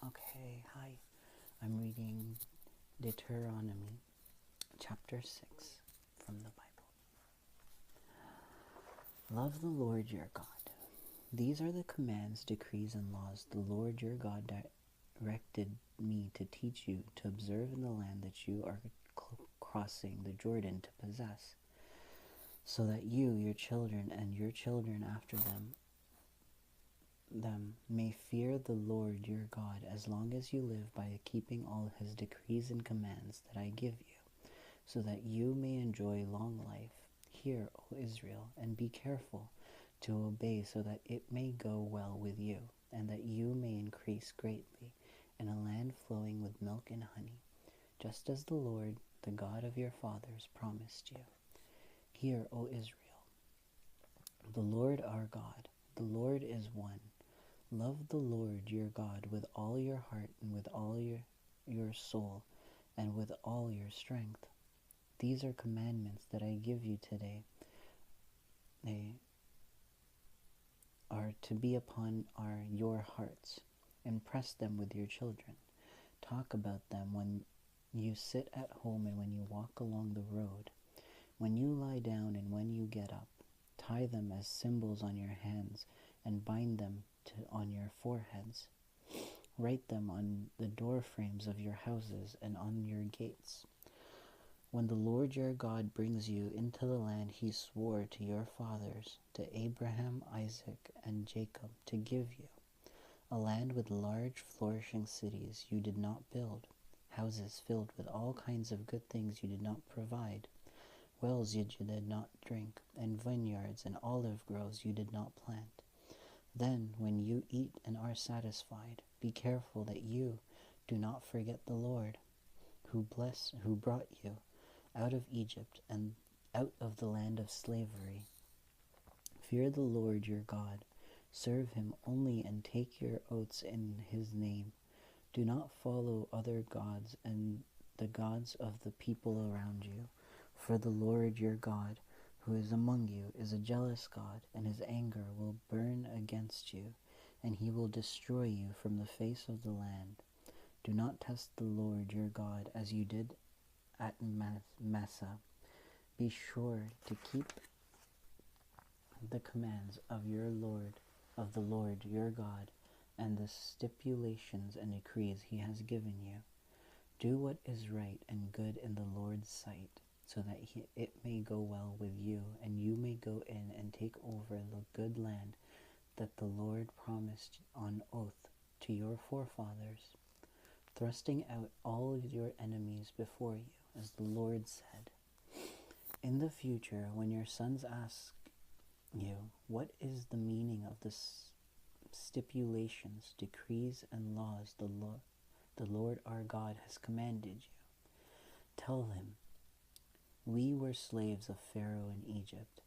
Okay, hi. I'm reading Deuteronomy chapter 6 from the Bible. Love the Lord your God. These are the commands, decrees, and laws the Lord your God directed me to teach you to observe in the land that you are crossing the Jordan to possess, so that you, your children, and your children after them may fear the Lord your God as long as you live by keeping all his decrees and commands that I give you, so that you may enjoy long life. Hear, O Israel, and be careful to obey, so that it may go well with you, and that you may increase greatly in a land flowing with milk and honey, just as the Lord, the God of your fathers, promised you. Hear, O Israel, the Lord our God, the Lord is one. Love the Lord your God with all your heart and with all your soul and with all your strength. These are commandments that I give you today. They are to be upon your hearts. Impress them with your children. Talk about them when you sit at home and when you walk along the road, when you lie down and when you get up. Tie them as symbols on your hands and bind them on your foreheads. Write them on the door frames of your houses and on your gates. When the Lord your God brings you into the land he swore to your fathers, to Abraham, Isaac, and Jacob, to give you, a land with large flourishing cities you did not build, houses filled with all kinds of good things you did not provide, wells you did not drink, and vineyards and olive groves you did not plant. Then, when you eat and are satisfied, be careful that you do not forget the Lord, who brought you out of Egypt and out of the land of slavery. Fear the Lord your God. Serve him only and take your oaths in his name. Do not follow other gods and the gods of the people around you, for the Lord your God, who is among you, is a jealous God, and his anger will burn against you, and he will destroy you from the face of the land. Do not test the Lord your God as you did at Massa. Be sure to keep the commands of the Lord your God, and the stipulations and decrees he has given you. Do what is right and good in the Lord's sight, so that it may go well with you, and you may go in and take over the good land that the Lord promised on oath to your forefathers, thrusting out all your enemies before you, as the Lord said. In the future, when your sons ask you, what is the meaning of the stipulations, decrees, and laws the Lord our God has commanded you, tell them, we were slaves of Pharaoh in Egypt,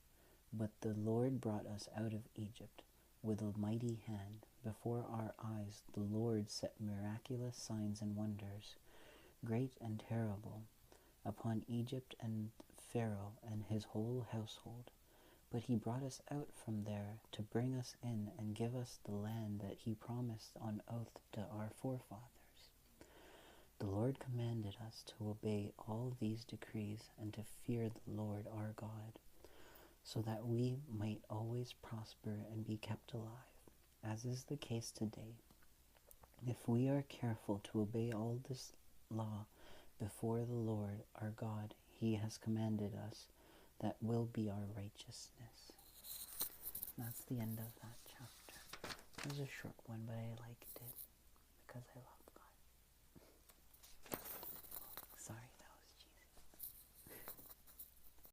but the Lord brought us out of Egypt with a mighty hand. Before our eyes the Lord set miraculous signs and wonders, great and terrible, upon Egypt and Pharaoh and his whole household. But he brought us out from there to bring us in and give us the land that he promised on oath to our forefathers. The Lord commanded us to obey all these decrees and to fear the Lord our God, so that we might always prosper and be kept alive, as is the case today. If we are careful to obey all this law before the Lord our God he has commanded us, that will be our righteousness. That's the end of that chapter. It was a short one, but I liked it because I love